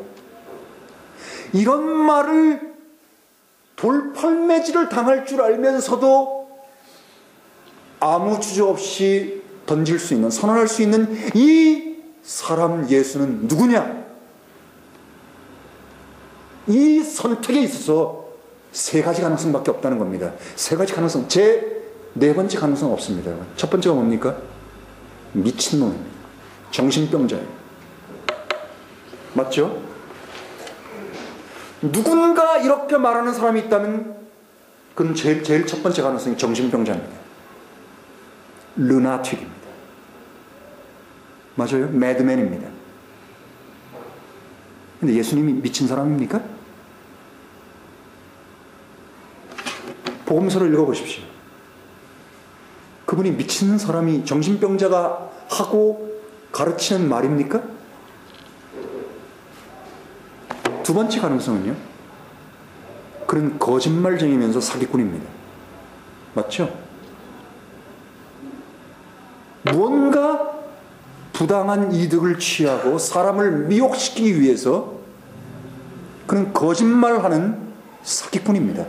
이런 말을 돌팔매질을 당할 줄 알면서도 아무 주저 없이 던질 수 있는, 선언할 수 있는 이 사람 예수는 누구냐? 이 선택에 있어서 세 가지 가능성밖에 없다는 겁니다. 세 가지 가능성, 제 네 번째 가능성은 없습니다. 첫 번째가 뭡니까? 미친놈입니다. 정신병자예요. 맞죠? 누군가 이렇게 말하는 사람이 있다면 그건 제일 첫 번째 가능성이 정신병자입니다. 르나틱입니다. 맞아요? 매드맨입니다. 근데 예수님이 미친 사람입니까? 복음서를 읽어보십시오. 그분이 미친 사람이 정신병자가 하고 가르치는 말입니까? 두 번째 가능성은요, 그런 거짓말쟁이면서 사기꾼입니다. 맞죠? 무언가 부당한 이득을 취하고 사람을 미혹시키기 위해서 그런 거짓말하는 사기꾼입니다.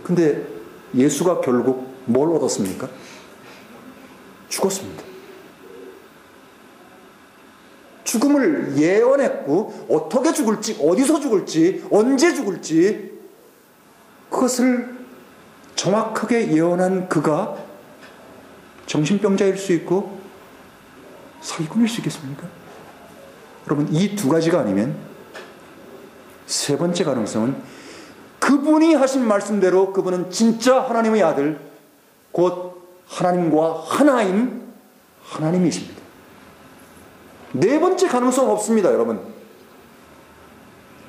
근데 예수가 결국 뭘 얻었습니까? 죽었습니다. 죽음을 예언했고 어떻게 죽을지, 어디서 죽을지, 언제 죽을지 그것을 정확하게 예언한 그가 정신병자일 수 있고 사기꾼일 수 있겠습니까? 여러분, 이 두 가지가 아니면 세 번째 가능성은 그분이 하신 말씀대로 그분은 진짜 하나님의 아들, 곧 하나님과 하나인 하나님이십니다. 네 번째 가능성 없습니다, 여러분.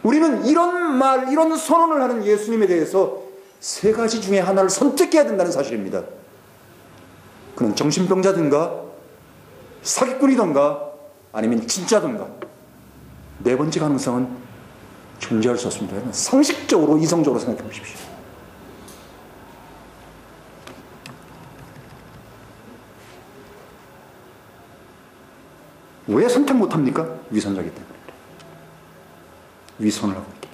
우리는 이런 말, 이런 선언을 하는 예수님에 대해서 세 가지 중에 하나를 선택해야 된다는 사실입니다. 그는 정신병자든가 사기꾼이든가 아니면 진짜든가. 네 번째 가능성은 존재할 수 없습니다. 상식적으로, 이성적으로 생각해 보십시오. 왜 선택 못합니까? 위선자기 때문에. 위선을 하고 있기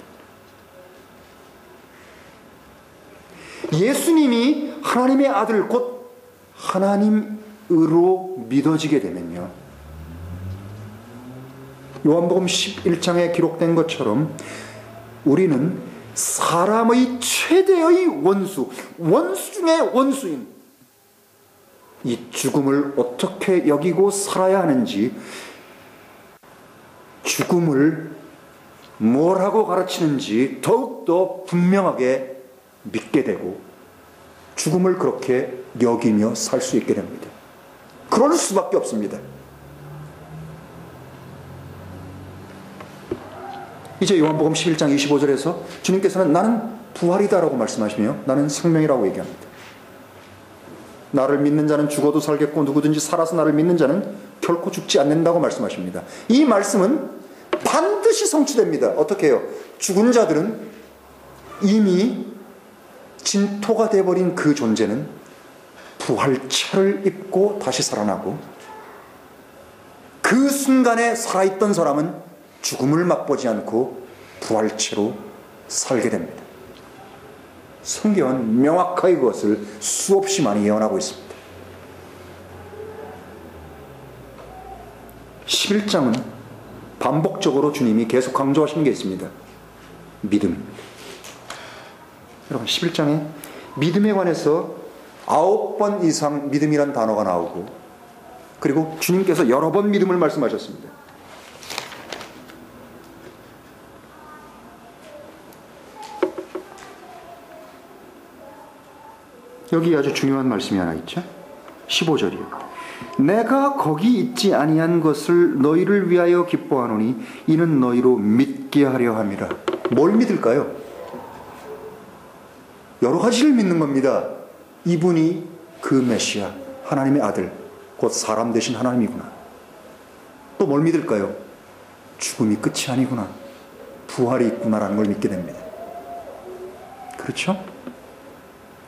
때문에. 예수님이 하나님의 아들, 곧 하나님으로 믿어지게 되면요, 요한복음 11장에 기록된 것처럼 우리는 사람의 최대의 원수 중에 원수인 이 죽음을 어떻게 여기고 살아야 하는지, 죽음을 뭘 하고 가르치는지 더욱더 분명하게 믿게 되고 죽음을 그렇게 여기며 살 수 있게 됩니다. 그럴 수밖에 없습니다. 이제 요한복음 11장 25절에서 주님께서는 나는 부활이다라고 말씀하시며 나는 생명이라고 얘기합니다. 나를 믿는 자는 죽어도 살겠고 누구든지 살아서 나를 믿는 자는 결코 죽지 않는다고 말씀하십니다. 이 말씀은 반드시 성취됩니다. 어떻게 해요? 죽은 자들은 이미 진토가 되어버린 그 존재는 부활체를 입고 다시 살아나고, 그 순간에 살아있던 사람은 죽음을 맛보지 않고 부활체로 살게 됩니다. 성경은 명확하게 그것을 수없이 많이 예언하고 있습니다. 11장은 반복적으로 주님이 계속 강조하시는 게 있습니다. 믿음입니다. 여러분, 11장에 믿음에 관해서 9번 이상 믿음이란 단어가 나오고, 그리고 주님께서 여러 번 믿음을 말씀하셨습니다. 여기 아주 중요한 말씀이 하나 있죠. 15절이요. 내가 거기 있지 아니한 것을 너희를 위하여 기뻐하노니 이는 너희로 믿게 하려 함이라. 뭘 믿을까요? 여러 가지를 믿는 겁니다. 이분이 그 메시아, 하나님의 아들, 곧 사람 되신 하나님이구나. 또 뭘 믿을까요? 죽음이 끝이 아니구나, 부활이 있구나라는 걸 믿게 됩니다. 그렇죠?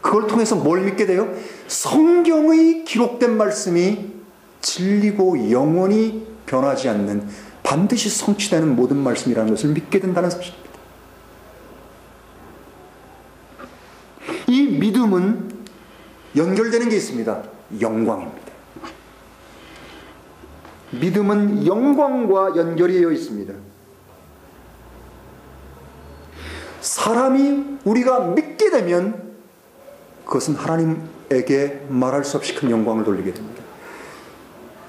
그걸 통해서 뭘 믿게 돼요? 성경의 기록된 말씀이 진리고 영원히 변하지 않는, 반드시 성취되는 모든 말씀이라는 것을 믿게 된다는 사실입니다. 이 믿음은 연결되는 게 있습니다. 영광입니다. 믿음은 영광과 연결이 되어 있습니다. 사람이 우리가 믿게 되면 그것은 하나님에게 말할 수 없이 큰 영광을 돌리게 됩니다.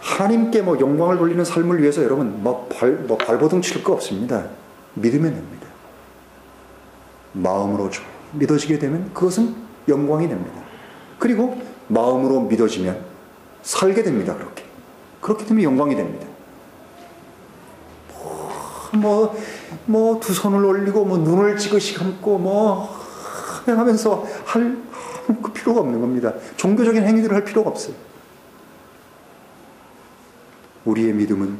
하나님께 뭐 영광을 돌리는 삶을 위해서 여러분 발버둥 칠 거 없습니다. 믿으면 됩니다. 마음으로 믿어지게 되면 그것은 영광이 됩니다. 그리고 마음으로 믿어지면 살게 됩니다. 그렇게 되면 영광이 됩니다. 두 손을 올리고 눈을 지그시 감고 하면서 할 그 필요가 없는 겁니다. 종교적인 행위들을 할 필요가 없어요. 우리의 믿음은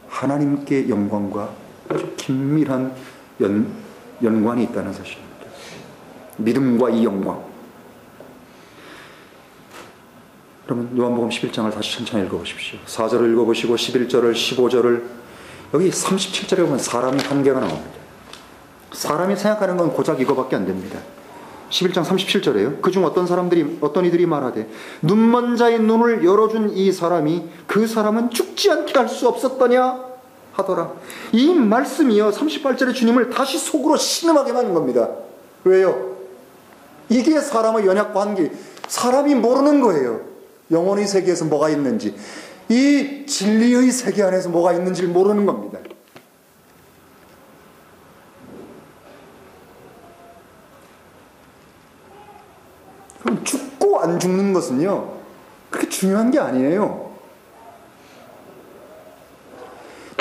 하나님께 영광과 아주 긴밀한 연관이 있다는 사실입니다. 믿음과 이 영광. 그러면 요한복음 11장을 다시 천천히 읽어보십시오. 4절을 읽어보시고 11절을 15절을 여기 37절에 보면 사람의 한계가 나옵니다. 사람이 생각하는 건 고작 이거밖에 안 됩니다. 11장 37절에요. 그중 어떤 이들이 말하되 눈먼 자의 눈을 열어준 이 사람이 그 사람은 죽지 않게 할 수 없었더냐 하더라. 이 말씀이요 38절에 주님을 다시 속으로 신음하게 하는 겁니다. 왜요? 이게 사람의 연약과 한계. 사람이 모르는 거예요. 영혼의 세계에서 뭐가 있는지, 이 진리의 세계 안에서 뭐가 있는지를 모르는 겁니다. 그럼 죽고 안 죽는 것은요 그렇게 중요한 게 아니에요.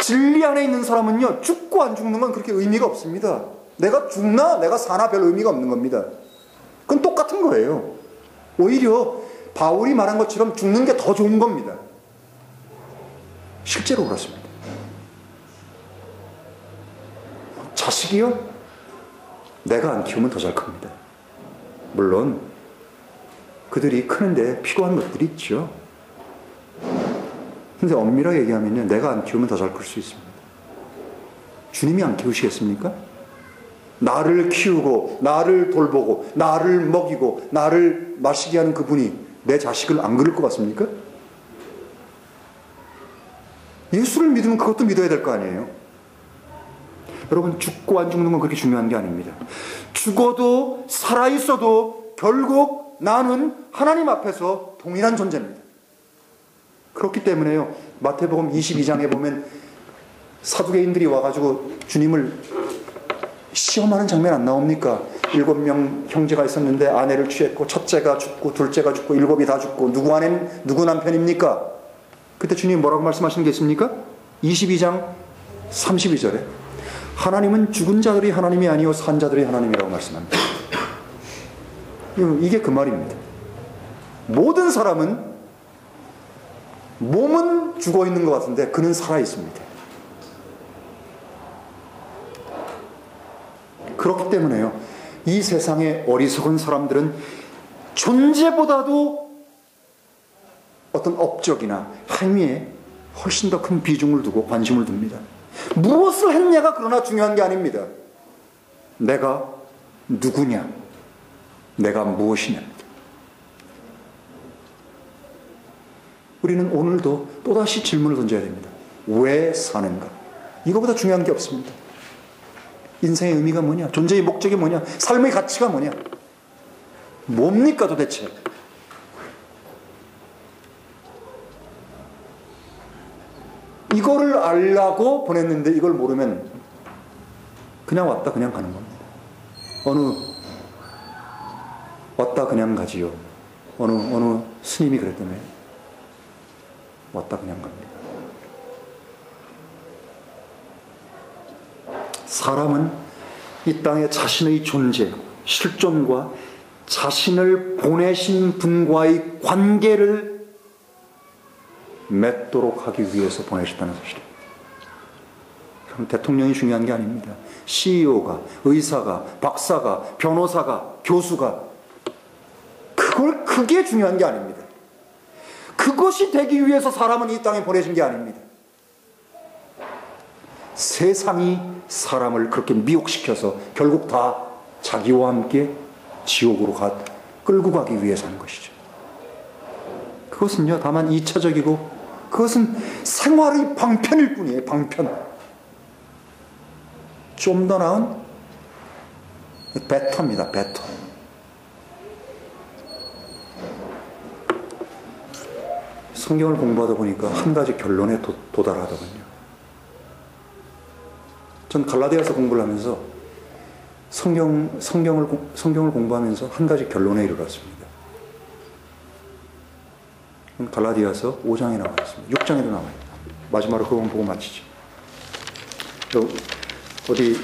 진리 안에 있는 사람은요 죽고 안 죽는 건 그렇게 의미가 없습니다. 내가 죽나 내가 사나 별 의미가 없는 겁니다. 그건 똑같은 거예요. 오히려 바울이 말한 것처럼 죽는 게 더 좋은 겁니다. 실제로 그렇습니다. 자식이요? 내가 안 키우면 더 잘 큽니다. 물론 그들이 크는데 필요한 것들이 있죠. 근데 엄밀하게 얘기하면요 내가 안 키우면 더 잘 클 수 있습니다. 주님이 안 키우시겠습니까? 나를 키우고 나를 돌보고 나를 먹이고 나를 마시게 하는 그분이 내 자식을 안 그릴 것 같습니까? 예수를 믿으면 그것도 믿어야 될 거 아니에요. 여러분 죽고 안 죽는 건 그렇게 중요한 게 아닙니다. 죽어도 살아있어도 결국 나는 하나님 앞에서 동일한 존재입니다. 그렇기 때문에요 마태복음 22장에 보면 사두개인들이 와가지고 주님을 시험하는 장면 안 나옵니까? 7명 형제가 있었는데 아내를 취했고 첫째가 죽고 둘째가 죽고 7이 다 죽고 누구 남편입니까? 그때 주님이 뭐라고 말씀하시는 게 있습니까? 22장 32절에 하나님은 죽은 자들이 하나님이 아니요 산 자들이 하나님이라고 말씀합니다. 이게 그 말입니다. 모든 사람은 몸은 죽어 있는 것 같은데 그는 살아 있습니다. 그렇기 때문에요 이 세상의 어리석은 사람들은 존재보다도 어떤 업적이나 행위에 훨씬 더 큰 비중을 두고 관심을 둡니다. 무엇을 했냐가 그러나 중요한 게 아닙니다. 내가 누구냐, 내가 무엇이냐. 우리는 오늘도 또다시 질문을 던져야 됩니다. 왜 사는가? 이거보다 중요한 게 없습니다. 인생의 의미가 뭐냐? 존재의 목적이 뭐냐? 삶의 가치가 뭐냐? 뭡니까 도대체? 이거를 알라고 보냈는데 이걸 모르면 그냥 왔다 그냥 가는 겁니다. 왔다 그냥 가지요. 어느 스님이 그랬다며. 왔다 그냥 갑니다. 사람은 이 땅에 자신의 존재, 실존과 자신을 보내신 분과의 관계를 맺도록 하기 위해서 보내셨다는 사실입니다. 그럼 대통령이 중요한 게 아닙니다. CEO가, 의사가, 박사가, 변호사가, 교수가 그게 중요한 게 아닙니다. 그것이 되기 위해서 사람은 이 땅에 보내신 게 아닙니다. 세상이 사람을 그렇게 미혹시켜서 결국 다 자기와 함께 지옥으로 끌고 가기 위해서 하는 것이죠. 그것은요 다만 2차적이고 그것은 생활의 방편일 뿐이에요. 방편. 좀 더 나은 베터입니다. 베터. 성경을 공부하다 보니까 한 가지 결론에 도달하더군요. 전 갈라디아서 공부를 하면서 성경을 공부하면서 한 가지 결론에 이르렀습니다. 갈라디아서 5장에 나와 있습니다. 6장에도 나와요. 마지막으로 그건 보고 마치죠. 어디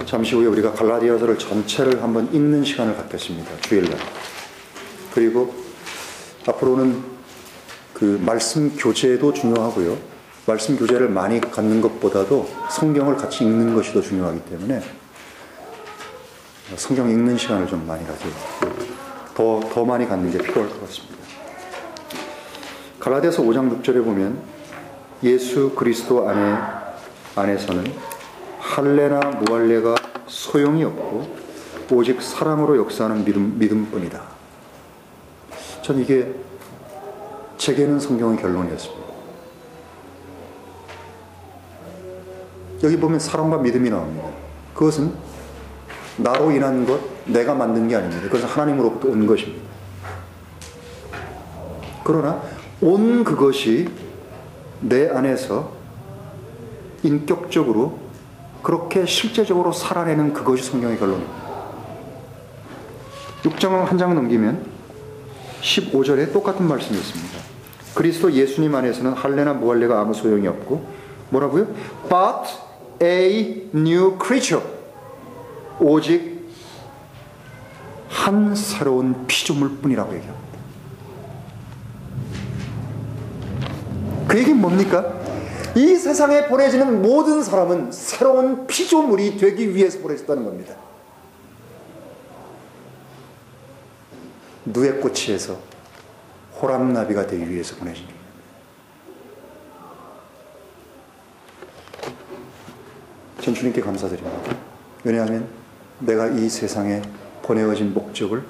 잠시 후에 우리가 갈라디아서를 전체를 한번 읽는 시간을 갖겠습니다. 주일날. 그리고 앞으로는 그 말씀 교재도 중요하고요. 말씀 교재를 많이 갖는 것보다도 성경을 같이 읽는 것이 더 중요하기 때문에 성경 읽는 시간을 좀 많이 가지고 더 많이 갖는 게 필요할 것 같습니다. 갈라디아서 5장 6절에 보면 예수 그리스도 안에서는 할례나 무할례가 소용이 없고 오직 사랑으로 역사하는 믿음뿐이다. 전 이게 제게는 성경의 결론이었습니다. 여기 보면 사랑과 믿음이 나옵니다. 그것은 나로 인한 것, 내가 만든 게 아닙니다. 그것은 하나님으로부터 온 것입니다. 그러나 온 그것이 내 안에서 인격적으로 그렇게 실제적으로 살아내는 그것이 성경의 결론입니다. 6장을 한 장 넘기면 15절에 똑같은 말씀이 있습니다. 그리스도 예수님 안에서는 할례나 무할례가 아무 소용이 없고 뭐라고요? But a new creature. 오직 한 새로운 피조물뿐이라고 얘기합니다. 그 얘기는 뭡니까? 이 세상에 보내지는 모든 사람은 새로운 피조물이 되기 위해서 보내졌다는 겁니다. 누에꼬치에서 호랑나비가 되기 위해서 보내진 겁니다. 전 주님께 감사드립니다. 왜냐하면 내가 이 세상에 보내어진 목적을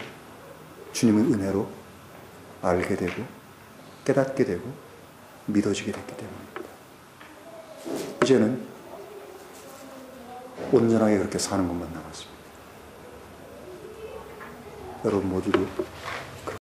주님의 은혜로 알게 되고 깨닫게 되고 믿어지게 됐기 때문입니다. 이제는 온전하게 그렇게 사는 것만 남았습니다. 여러분 모두도